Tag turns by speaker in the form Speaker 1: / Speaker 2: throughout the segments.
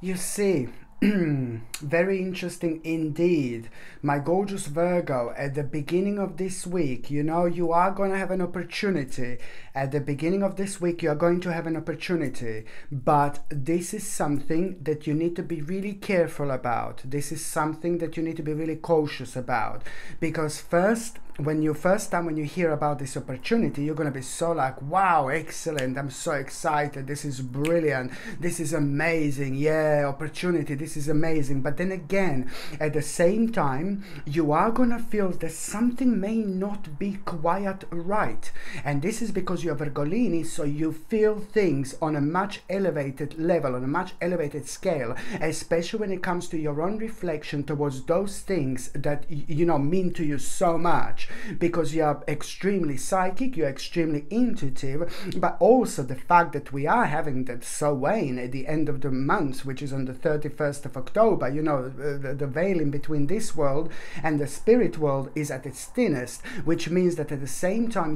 Speaker 1: You see, very interesting indeed. My gorgeous Virgo, at the beginning of this week, you are going to have an opportunity. At the beginning of this week, you are going to have an opportunity. But this is something that you need to be really careful about. This is something that you need to be really cautious about. Because when you hear about this opportunity, you're going to be so like, wow, excellent, I'm so excited, this is brilliant, this is amazing, yeah, opportunity, this is amazing. But then again, at the same time, you are going to feel that something may not be quite right. And this is because you are Virgolini, so you feel things on a much elevated level, on a much elevated scale, especially when it comes to your own reflection towards those things that mean to you so much. Because you are extremely psychic, you're extremely intuitive, but also the fact that we are having that Samhain at the end of the month, which is on the 31st of October, the veil in between this world and the spirit world is at its thinnest, which means that at the same time,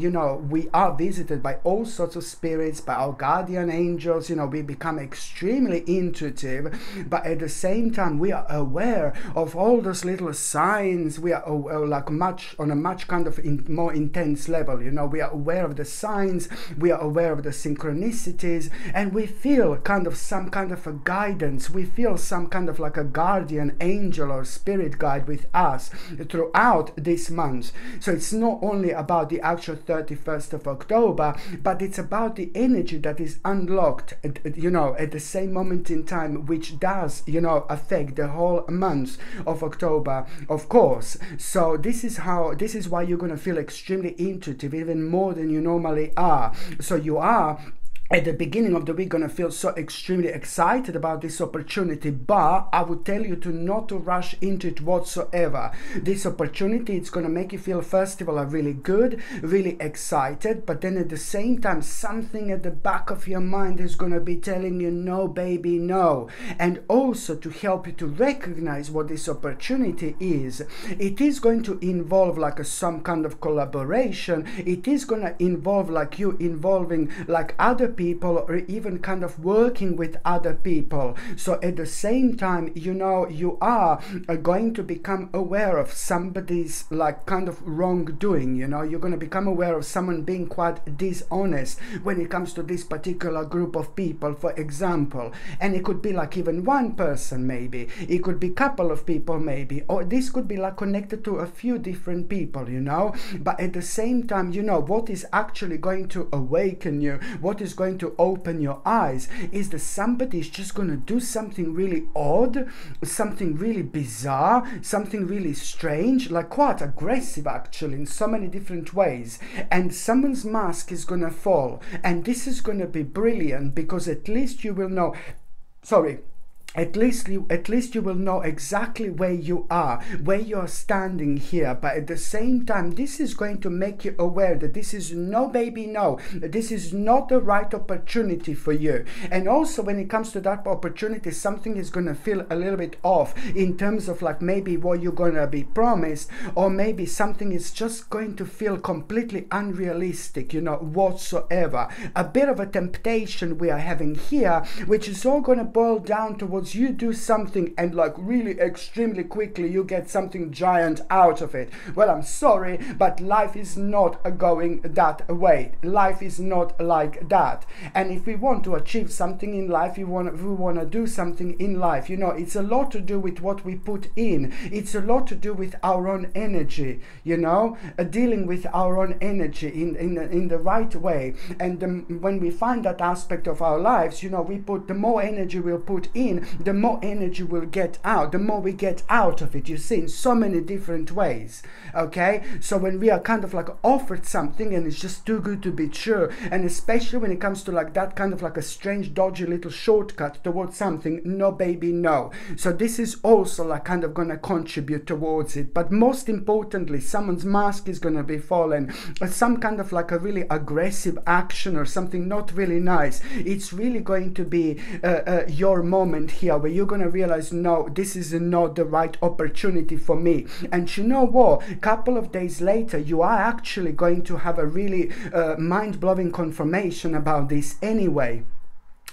Speaker 1: we are visited by all sorts of spirits, by our guardian angels, we become extremely intuitive, but at the same time, we are aware of all those little signs, we are on a much kind of more intense level. We are aware of the signs, we are aware of the synchronicities, and we feel some kind of a guidance, we feel some kind of like a guardian angel or spirit guide with us throughout this month. So it's not only about the actual 31st of October, but it's about the energy that is unlocked at the same moment in time, which does affect the whole month of October, of course. So this is why you're going to feel extremely intuitive, even more than you normally are. So you are at the beginning of the week going to feel so extremely excited about this opportunity, but I would tell you not to rush into it whatsoever. This opportunity, it's going to make you feel, first of all, really good, really excited, but then at the same time, something at the back of your mind is going to be telling you, no, baby, no. And also to help you to recognize what this opportunity is, it is going to involve some kind of collaboration. It is going to involve you involving other people, or even kind of working with other people. So at the same time, you are going to become aware of somebody's kind of wrongdoing. You're going to become aware of someone being quite dishonest when it comes to this particular group of people, for example. And it could be even one person, maybe it could be a couple of people, maybe, or this could be connected to a few different people, but at the same time, what is actually going to awaken you, what is going to open your eyes, is that somebody is just going to do something really odd, something really bizarre, something really strange, quite aggressive actually, in so many different ways, and someone's mask is going to fall. And this is going to be brilliant, because at least you will know, at least you will know exactly where you are standing here. But at the same time, this is going to make you aware that this is no, baby, no, this is not the right opportunity for you. And also when it comes to that opportunity, something is going to feel a little bit off in terms of maybe what you're going to be promised, or maybe something is just going to feel completely unrealistic, whatsoever. A bit of a temptation we are having here, which is all going to boil down towards you do something and really extremely quickly you get something giant out of it. Well, I'm sorry, but life is not going that way. Life is not like that. And if we want to achieve something in life, we want to do something in life, it's a lot to do with what we put in. It's a lot to do with our own energy, dealing with our own energy in the right way. And when we find that aspect of our lives, the more energy we'll put in, the more energy we'll get out, the more we get out of it, in so many different ways. Okay, so when we are kind of offered something and it's just too good to be true, and especially when it comes to that kind of a strange dodgy little shortcut towards something, no, baby, no. So this is also kind of gonna contribute towards it. But most importantly, someone's mask is gonna be fallen, some kind of a really aggressive action or something not really nice. It's really going to be your moment here, where you're going to realize, no, this is not the right opportunity for me. And you know what? A couple of days later, you are actually going to have a really mind-blowing confirmation about this anyway.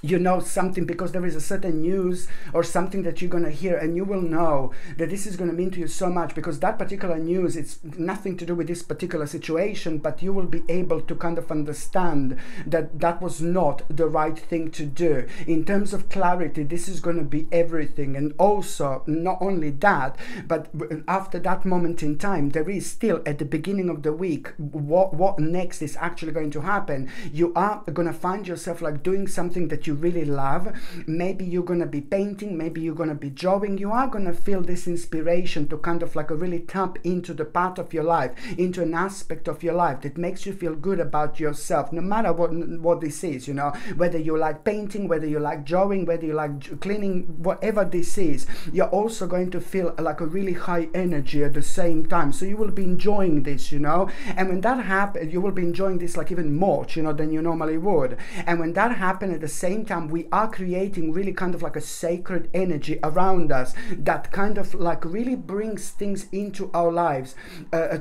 Speaker 1: you know something, because there is a certain news or something that you're going to hear, and you will know that this is going to mean to you so much, because that particular news, it's nothing to do with this particular situation, but you will be able to kind of understand that that was not the right thing to do. In terms of clarity, this is going to be everything. And also, not only that, but after that moment in time, there is still at the beginning of the week, what next is actually going to happen. You are going to find yourself like doing something that you really love. Maybe you're going to be painting, maybe you're going to be drawing. You are going to feel this inspiration to kind of like really tap into the part of your life, into an aspect of your life that makes you feel good about yourself, no matter what this is, you know, whether you like painting, whether you like drawing, whether you like cleaning, whatever this is. You're also going to feel like a really high energy at the same time, so you will be enjoying this, you know. And when that happens, you will be enjoying this like even more, you know, than you normally would. And when that happens, at the same time, we are creating really kind of like a sacred energy around us that kind of like really brings things into our lives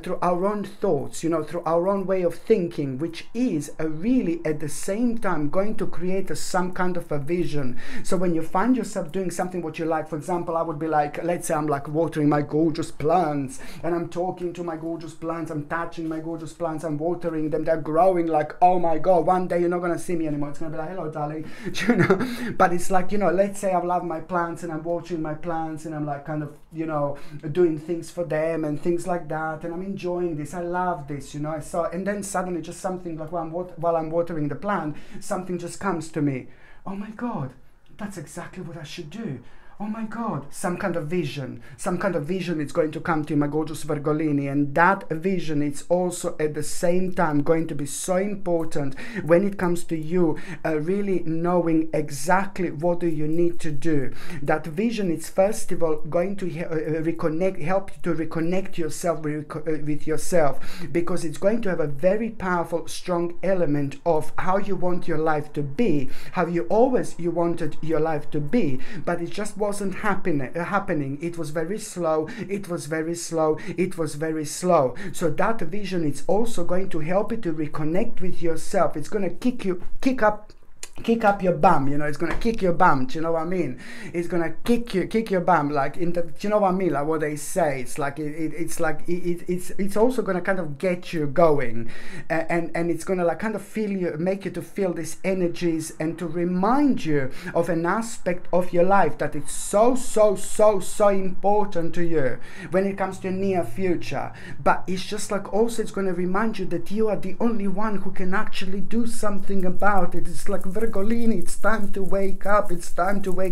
Speaker 1: through our own thoughts, you know, through our own way of thinking, which is really at the same time going to create some kind of a vision. So when you find yourself doing something what you like, for example, I would be like, let's say I'm like watering my gorgeous plants, and I'm talking to my gorgeous plants, I'm touching my gorgeous plants, I'm watering them, they're growing like, oh my God, one day you're not going to see me anymore. It's going to be like, hello, darling. You know, but it's like, you know, let's say I love my plants and I'm watching my plants and I'm like kind of, you know, doing things for them and things like that, and I'm enjoying this, I love this, you know. And then suddenly just something like while I'm watering the plant, something just comes to me. Oh my God, that's exactly what I should do. Oh my God, some kind of vision is going to come to you, my gorgeous Virgolini. And that vision is also at the same time going to be so important when it comes to you really knowing exactly what do you need to do. That vision is first of all going to help you to reconnect yourself with yourself, because it's going to have a very powerful, strong element of how you want your life to be, how you wanted your life to be, but it just wasn't happening. It was very slow. So that vision is also going to help you to reconnect with yourself. It's going to kick up your bum, you know. It's gonna kick your bum, do you know what I mean? It's gonna kick your bum, like in the, do you know what I mean? Like what they say, it's like it's also gonna kind of get you going, and it's gonna like kind of make you to feel these energies, and to remind you of an aspect of your life that it's so important to you when it comes to near future. But it's just like also it's gonna remind you that you are the only one who can actually do something about it. It's like Virgolini, it's time to wake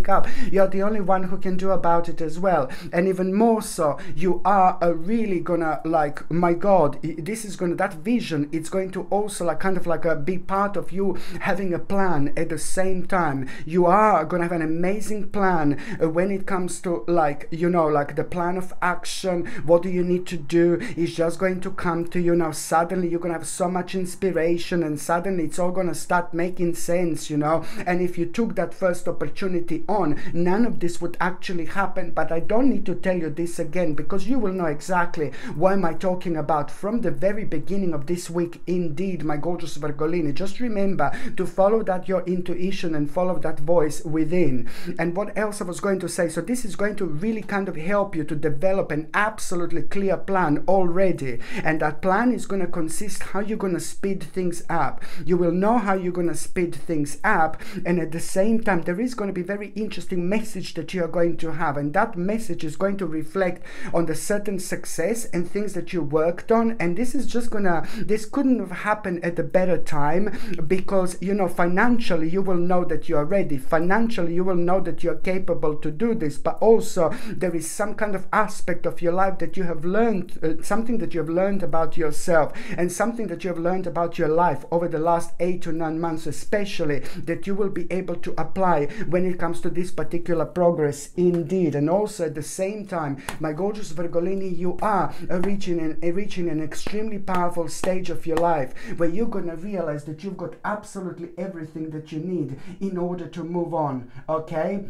Speaker 1: up. You're the only one who can do about it as well. And even more so, you are really gonna like, my God, that vision, it's going to also like kind of like a big part of you having a plan at the same time. You are gonna have an amazing plan when it comes to like, you know, like the plan of action. What do you need to do is just going to come to you now. Suddenly you're gonna have so much inspiration, and suddenly it's all gonna start making sense, you know. And if you took that first opportunity on, none of this would actually happen. But I don't need to tell you this again, because you will know exactly what am I talking about from the very beginning of this week. Indeed, my gorgeous Virgolini, just remember to follow that your intuition and follow that voice within. And what else I was going to say, so this is going to really kind of help you to develop an absolutely clear plan already, and that plan is going to consist how you're going to speed things up. You will know how you're going to speed things up, and at the same time there is going to be very interesting message that you are going to have, and that message is going to reflect on the certain success and things that you worked on. And this couldn't have happened at a better time, because, you know, financially you will know that you are ready, financially you will know that you are capable to do this, but also there is some kind of aspect of your life that you have learned, something that you have learned about yourself, and something that you have learned about your life over the last 8 to 9 months especially, that you will be able to apply when it comes to this particular progress. Indeed. And also at the same time, my gorgeous Virgolini, you are reaching an extremely powerful stage of your life where you're going to realize that you've got absolutely everything that you need in order to move on, okay?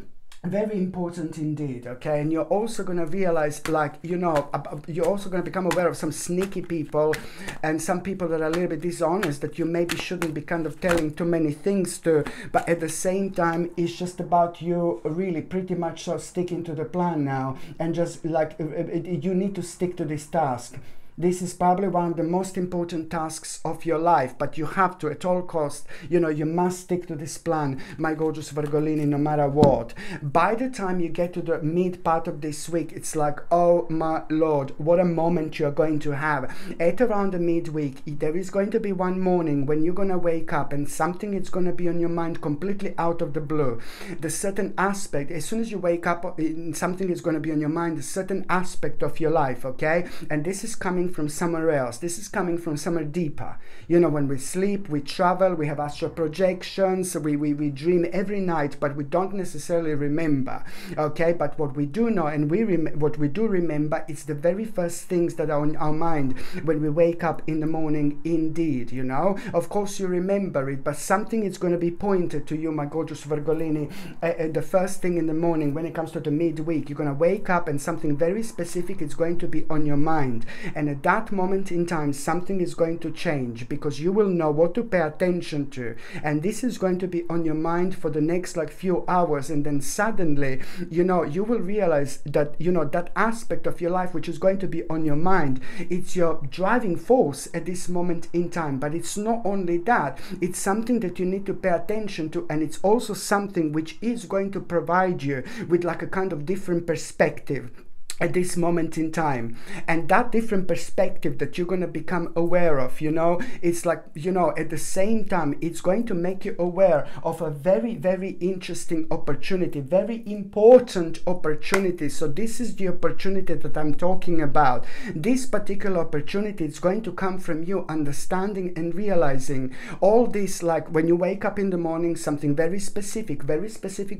Speaker 1: Very important indeed, okay? And you're also going to realize, like, you know, you're also going to become aware of some sneaky people and some people that are a little bit dishonest that you maybe shouldn't be kind of telling too many things to, but at the same time, it's just about you really pretty much so sticking to the plan now, and just like, you need to stick to this task. This is probably one of the most important tasks of your life, but you have to, at all costs, you know, you must stick to this plan, my gorgeous Virgolini, no matter what. By the time you get to the mid part of this week, it's like, oh my Lord, what a moment you're going to have. At around the midweek, there is going to be one morning when you're going to wake up and something is going to be on your mind completely out of the blue. The certain aspect, as soon as you wake up, something is going to be on your mind, a certain aspect of your life, okay? And this is coming from somewhere else. This is coming from somewhere deeper. You know, when we sleep, we travel, we have astral projections, we dream every night, but we don't necessarily remember, okay? But what we do know, and what we do remember, is the very first things that are on our mind when we wake up in the morning, indeed, you know? Of course you remember it, but something is going to be pointed to you, my gorgeous Virgolini, the first thing in the morning when it comes to the midweek. You're going to wake up and something very specific is going to be on your mind. And at that moment in time, something is going to change, because you will know what to pay attention to, and this is going to be on your mind for the next like few hours. And then suddenly, you know, you will realize that, you know, that aspect of your life which is going to be on your mind, it's your driving force at this moment in time. But it's not only that, it's something that you need to pay attention to, and it's also something which is going to provide you with like a kind of different perspective at this moment in time. And that different perspective that you're going to become aware of, you know, it's like, you know, at the same time, it's going to make you aware of a very, very interesting opportunity, very important opportunity. So this is the opportunity that I'm talking about. This particular opportunity is going to come from you understanding and realizing all this, like when you wake up in the morning, something very specific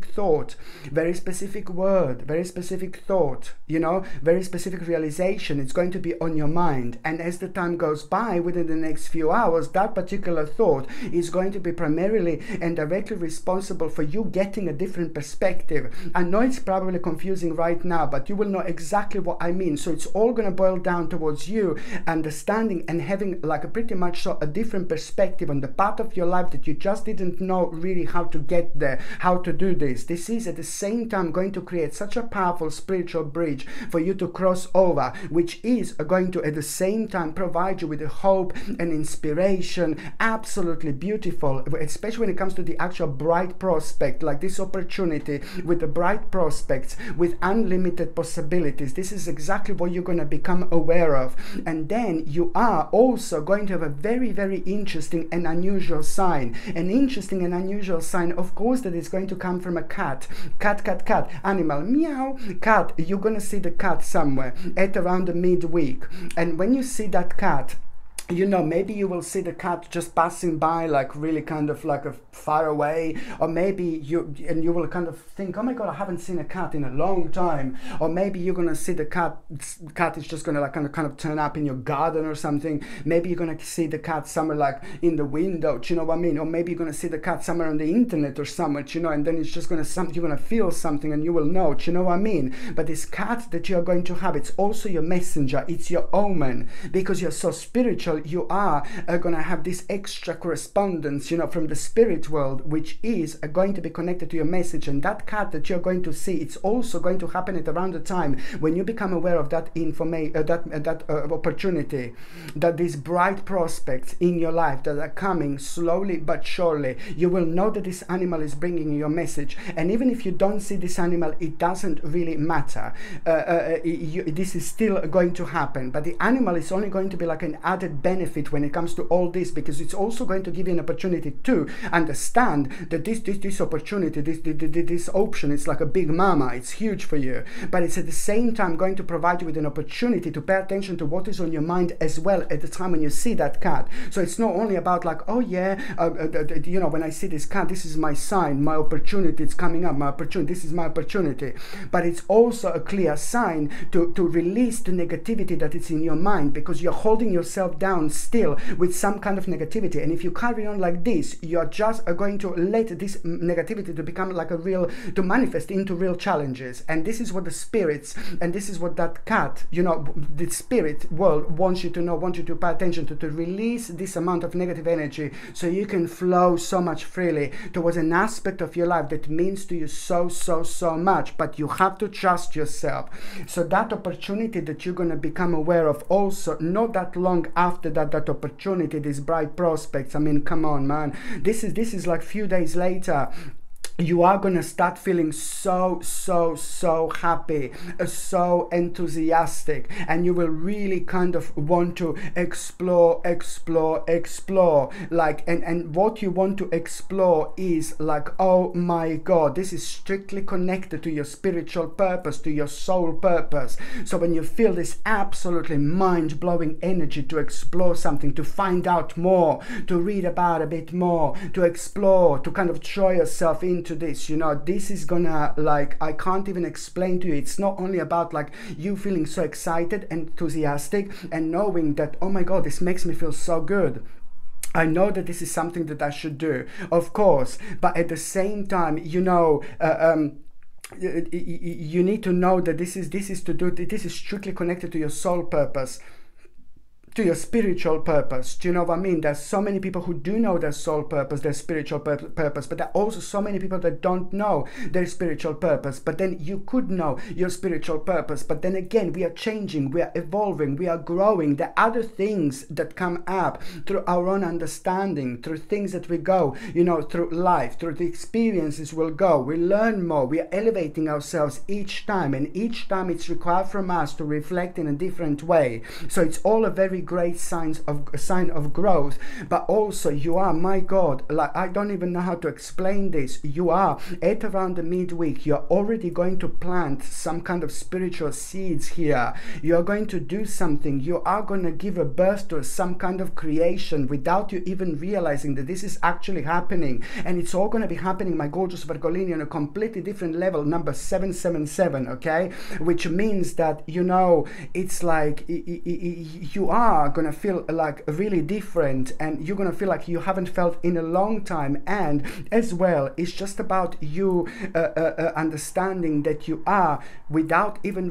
Speaker 1: thought, very specific word, very specific thought, you know, very specific realization. It's going to be on your mind. And as the time goes by, within the next few hours, that particular thought is going to be primarily and directly responsible for you getting a different perspective. I know it's probably confusing right now, but you will know exactly what I mean. So it's all going to boil down towards you understanding and having like a pretty much so a different perspective on the part of your life that you just didn't know really how to get there, how to do this. This is at the same time going to create such a powerful spiritual bridge for you to cross over, which is going to at the same time provide you with the hope and inspiration. Absolutely beautiful, especially when it comes to the actual bright prospect, like this opportunity with the bright prospects, with unlimited possibilities. This is exactly what you're going to become aware of. And then you are also going to have a very, very interesting and unusual sign. An interesting and unusual sign, of course, that is going to come from a cat. Cat, animal, meow, cat. You're going to see the cat somewhere at around the midweek. And when you see that cat, you know, maybe you will see the cat just passing by, like really kind of like a far away, or maybe you will kind of think, oh my god, I haven't seen a cat in a long time. Or maybe you're gonna see the cat is just gonna like kind of turn up in your garden or something. Maybe you're gonna see the cat somewhere like in the window, do you know what I mean? Or maybe you're gonna see the cat somewhere on the internet or somewhere, do you know, and then it's just gonna you're gonna feel something and you will know, do you know what I mean? But this cat that you're going to have, it's also your messenger, it's your omen, because you're so spiritual. You are going to have this extra correspondence, you know, from the spirit world, which is going to be connected to your message. And that cat that you're going to see, it's also going to happen at around the time when you become aware of that information, that opportunity, that these bright prospects in your life that are coming slowly but surely. You will know that this animal is bringing you your message, and even if you don't see this animal, it doesn't really matter. This is still going to happen, but the animal is only going to be like an added benefit when it comes to all this, because it's also going to give you an opportunity to understand that this opportunity, this option, is like a big mama. It's huge for you, but it's at the same time going to provide you with an opportunity to pay attention to what is on your mind as well at the time when you see that cat. So it's not only about like, oh yeah, you know, when I see this cat, this is my sign, my opportunity, it's coming up, my opportunity, this is my opportunity. But it's also a clear sign to release the negativity that is in your mind, because you're holding yourself down down still with some kind of negativity. And if you carry on like this, you're just going to let this negativity to become like to manifest into real challenges. And this is what the spirits, and this is what that cat, the spirit world wants you to know, wants you to pay attention to release this amount of negative energy so you can flow so much freely towards an aspect of your life that means to you so much. But you have to trust yourself. So that opportunity that you're going to become aware of also, not that long after that opportunity, these bright prospects, I mean, come on, man, this is like few days later, you are going to start feeling so happy, so enthusiastic, and you will really kind of want to explore like, and what you want to explore is like, oh my God, this is strictly connected to your spiritual purpose, to your soul purpose. So when you feel this absolutely mind-blowing energy to explore something, to find out more, to read about a bit more, to explore, to kind of throw yourself into this, this is gonna, like, I can't even explain to you. It's not only about like you feeling so excited, enthusiastic, and knowing that, oh my God, this makes me feel so good. I know that this is something that I should do, of course, but at the same time, you need to know that this is strictly connected to your soul purpose, to your spiritual purpose. Do you know what I mean? There's so many people who do know their soul purpose, their spiritual purpose, but there are also so many people that don't know their spiritual purpose. But then you could know your spiritual purpose, but then again, we are changing, we are evolving, we are growing. There are other things that come up through our own understanding, through things that we go, through life, through the experiences we'll go. We learn more, we are elevating ourselves each time, and each time it's required from us to reflect in a different way. So it's all a very great sign of growth. But also, you are, my God, like, I don't even know how to explain this. You are at around the midweek, you're already going to plant some kind of spiritual seeds here. You are going to do something. You are going to give a birth to some kind of creation without you even realizing that this is actually happening. And it's all going to be happening, my gorgeous Virgolini, on a completely different level, number 777, okay? Which means that, it's like you are gonna feel like really different, and you're gonna feel like you haven't felt in a long time. And as well, it's just about you understanding that you are, without even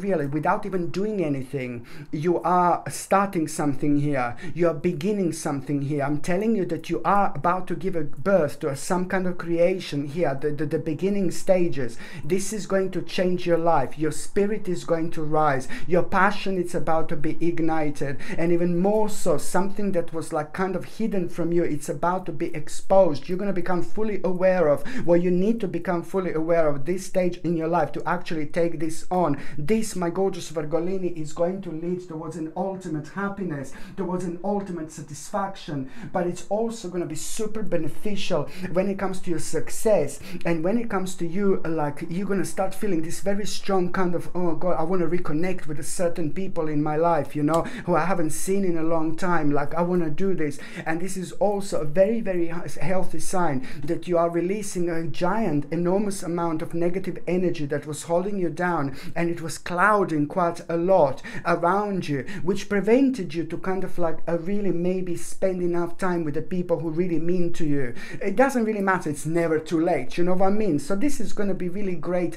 Speaker 1: doing anything, you are starting something here, you are beginning something here. I'm telling you that you are about to give a birth to some kind of creation here, the beginning stages. This is going to change your life. Your spirit is going to rise, your passion is about to be ignited, and even more so, something that was like kind of hidden from you, it's about to be exposed. You're going to become fully aware of what you need to become fully aware of this stage in your life to actually take this on. This, my gorgeous Virgolini, is going to lead towards an ultimate happiness, towards an ultimate satisfaction, but it's also going to be super beneficial when it comes to your success, and when it comes to you, like, you're going to start feeling this very strong kind of, oh God, I want to reconnect with a certain people in my life, who I haven't seen in a long time. Like, I want to do this. And this is also a very, very healthy sign that you are releasing a giant, enormous amount of negative energy that was holding you down, and it was clouding quite a lot around you, which prevented you to kind of like really maybe spend enough time with the people who really mean to you. It doesn't really matter, it's never too late, you know what I mean? So this is going to be really great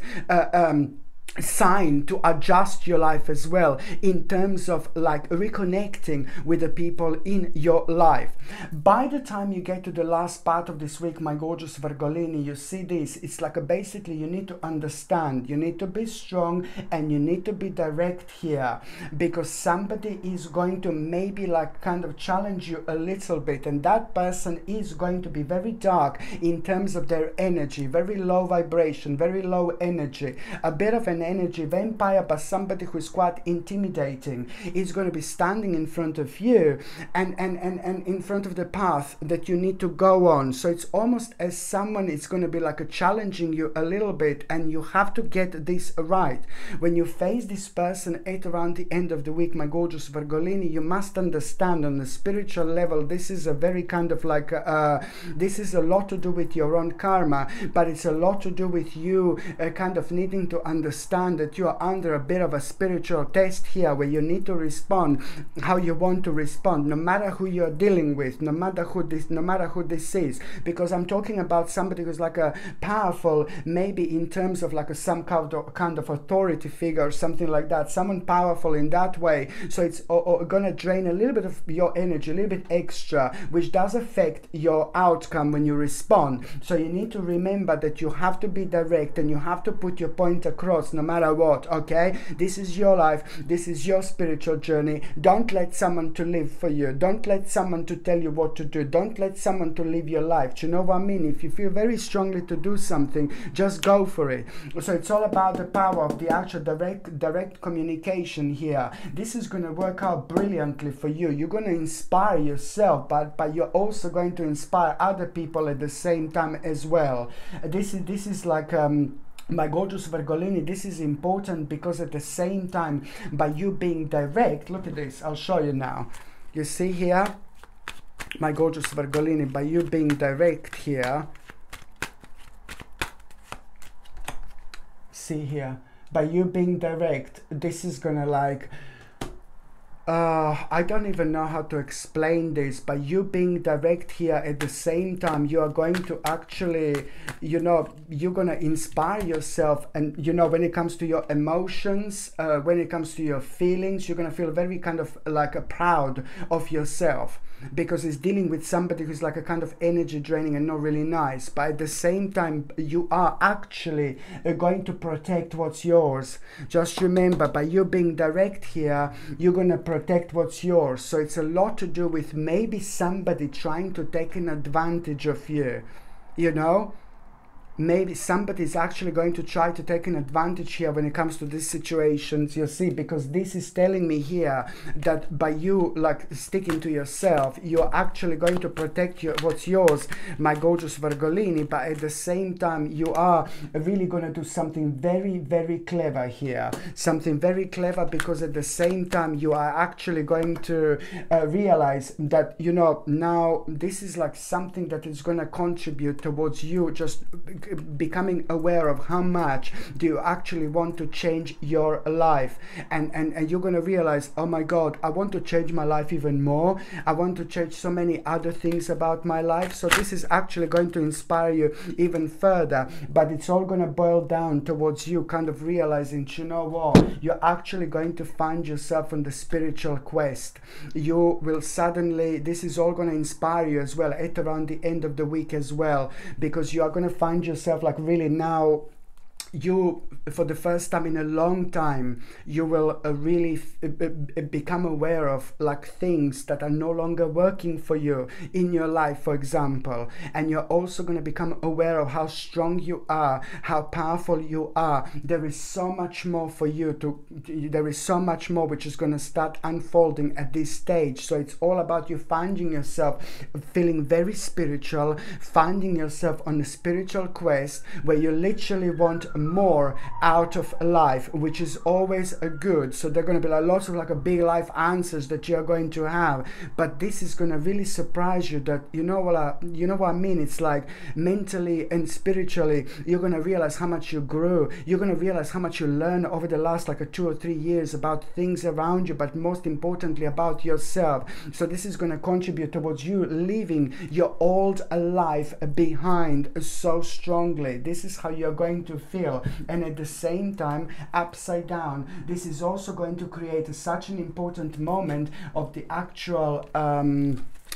Speaker 1: sign to adjust your life as well, in terms of like reconnecting with the people in your life. By the time you get to the last part of this week, my gorgeous Virgolini, you see this, it's like basically you need to understand, you need to be strong, and you need to be direct here, because somebody is going to maybe like kind of challenge you a little bit, and that person is going to be very dark in terms of their energy, very low vibration, very low energy, a bit of an energy vampire, but somebody who is quite intimidating is going to be standing in front of you and in front of the path that you need to go on. So it's almost as someone is going to be like challenging you a little bit, and you have to get this right. When you face this person at around the end of the week, my gorgeous Virgolini, you must understand on the spiritual level, this is a very kind of like this is a lot to do with your own karma, but it's a lot to do with you kind of needing to understand understand that you are under a bit of a spiritual test here, where you need to respond how you want to respond, no matter who you're dealing with, no matter who this is. Because I'm talking about somebody who's like a powerful, maybe in terms of like some kind of authority figure or something like that, someone powerful in that way. So it's gonna drain a little bit of your energy, a little bit extra, which does affect your outcome when you respond. So you need to remember that you have to be direct and you have to put your point across no matter what. Okay, this is your life, this is your spiritual journey. Don't let someone to live for you, don't let someone to tell you what to do, don't let someone to live your life. Do you know what I mean? If you feel very strongly to do something, just go for it. So it's all about the power of the actual direct communication here. This is going to work out brilliantly for you. You're going to inspire yourself, but you're also going to inspire other people at the same time as well. This is like my gorgeous Virgolini, this is important because at the same time, by you being direct, look at this, I'll show you now. You see here, my gorgeous Virgolini, by you being direct here, see here, by you being direct, this is gonna like, I don't even know how to explain this. By you being direct here, at the same time, you are going to actually, you know, you're going to inspire yourself. And, you know, when it comes to your emotions, when it comes to your feelings, you're going to feel very kind of like proud of yourself. Because it's dealing with somebody who's like a kind of energy draining and not really nice. But at the same time, you are actually going to protect what's yours. Just remember, by you being direct here, you're going to protect what's yours. So it's a lot to do with maybe somebody trying to take an advantage of you, you know? Maybe somebody's actually going to try to take an advantage here when it comes to these situations, you see, because this is telling me here that by you like sticking to yourself, you're actually going to protect what's yours, my gorgeous Virgolini, but at the same time, you are really going to do something very, very clever here. Something very clever, because at the same time, you are actually going to realize that, you know, now this is like something that is going to contribute towards you just becoming aware of how much do you actually want to change your life, and you're going to realize, oh my God, I want to change my life even more. I want to change so many other things about my life. So this is actually going to inspire you even further, but it's all going to boil down towards you kind of realizing, you know what, you're actually going to find yourself on the spiritual quest. You will suddenly, this is all going to inspire you as well at around the end of the week as well, because you are going to find yourself like really now, you, for the first time in a long time, you will really become aware of like things that are no longer working for you in your life, for example. And you're also going to become aware of how strong you are, how powerful you are. There is so much more for you there is so much more which is going to start unfolding at this stage. So it's all about you finding yourself feeling very spiritual, finding yourself on a spiritual quest where you literally want more out of life, which is always a good. So there are going to be like lots of like a big life answers that you're going to have, but this is going to really surprise you that, you know what I mean, it's like mentally and spiritually, you're going to realize how much you grew. You're going to realize how much you learned over the last like 2 or 3 years about things around you, but most importantly about yourself. So this is going to contribute towards you leaving your old life behind so strongly. This is how you're going to feel. And at the same time, upside down, this is also going to create such an important moment of the actual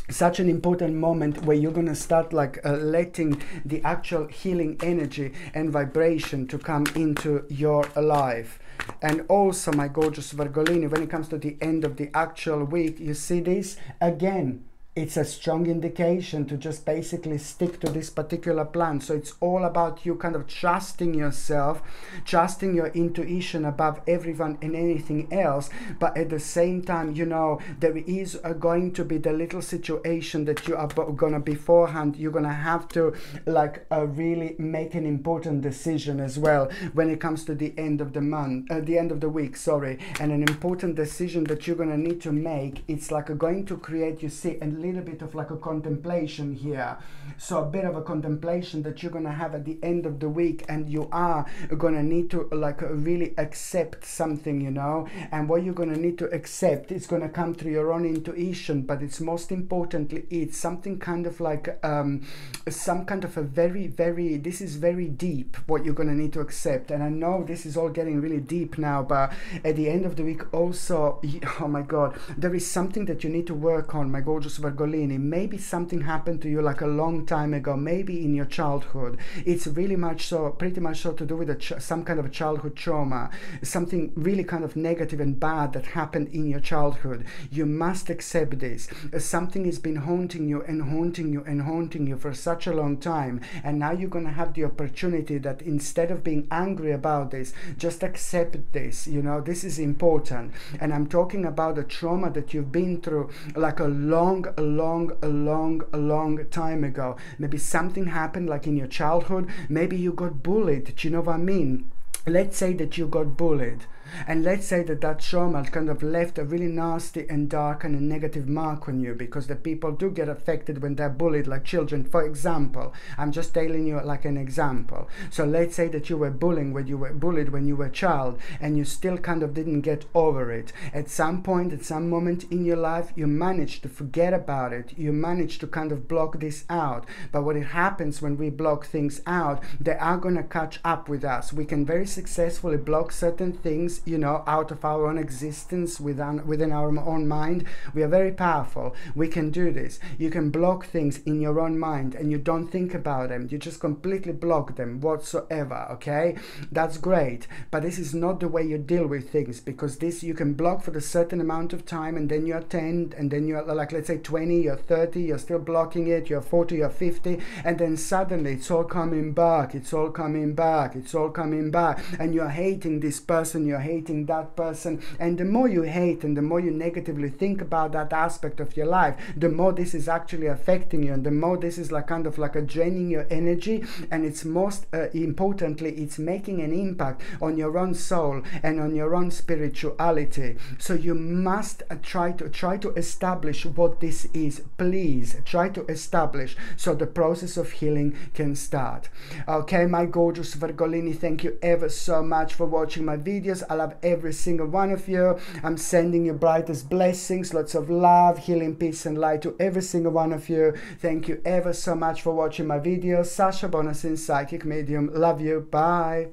Speaker 1: such an important moment where you're going to start like letting the actual healing energy and vibration to come into your life. And also, my gorgeous Virgolini, when it comes to the end of the actual week, you see this again, it's a strong indication to just basically stick to this particular plan. So it's all about you kind of trusting yourself, trusting your intuition above everyone and anything else. But at the same time, you know, there is going to be the little situation that you are gonna beforehand, you're gonna have to like really make an important decision as well when it comes to the end of the month, the end of the week, sorry. And an important decision that you're gonna need to make, it's like going to create, you see, a little bit of like a contemplation here. So a bit of a contemplation that you're going to have at the end of the week, and you are going to need to like really accept something, you know. And what you're going to need to accept is going to come through your own intuition, but it's most importantly, it's something kind of like some kind of a very, very, this is very deep what you're going to need to accept. And I know this is all getting really deep now, but at the end of the week also, oh my God, there is something that you need to work on, my gorgeous Virgolini. Maybe something happened to you like a long time ago, maybe in your childhood. It's really much so, pretty much so to do with some kind of a childhood trauma, something really kind of negative and bad that happened in your childhood. You must accept this. Something has been haunting you and haunting you and haunting you for such a long time, and now you're going to have the opportunity that instead of being angry about this, just accept this, you know. This is important. And I'm talking about a trauma that you've been through like a long time ago. Maybe something happened like in your childhood. Maybe you got bullied. Do you know what I mean? Let's say that you got bullied, and let's say that that trauma kind of left a really nasty and dark and a negative mark on you, because the people do get affected when they're bullied, like children. For example, I'm just telling you like an example. So let's say that you were bullied when you were a child, and you still kind of didn't get over it. At some point, at some moment in your life, you managed to forget about it. You managed to kind of block this out. But what it happens when we block things out, they are going to catch up with us. We can very successfully block certain things, you know, out of our own existence, within our own mind. We are very powerful. We can do this. You can block things in your own mind and you don't think about them. You just completely block them whatsoever, okay? That's great. But this is not the way you deal with things, because this you can block for a certain amount of time, and then you're 10, and then you're like, let's say 20, you're 30, you're still blocking it, you're 40, you're 50, and then suddenly it's all coming back, it's all coming back, it's all coming back, and you're hating this person, you're hating that person. And the more you hate and the more you negatively think about that aspect of your life, the more this is actually affecting you, and the more this is like kind of like a draining your energy. And it's most importantly, it's making an impact on your own soul and on your own spirituality. So you must try to establish what this is. Please try to establish, so the process of healing can start. Okay, my gorgeous Virgolini, thank you ever so much for watching my videos. I love every single one of you. I'm sending you brightest blessings, lots of love, healing, peace and light to every single one of you. Thank you ever so much for watching my videos. Sasha Bonasin, psychic medium. Love you. Bye.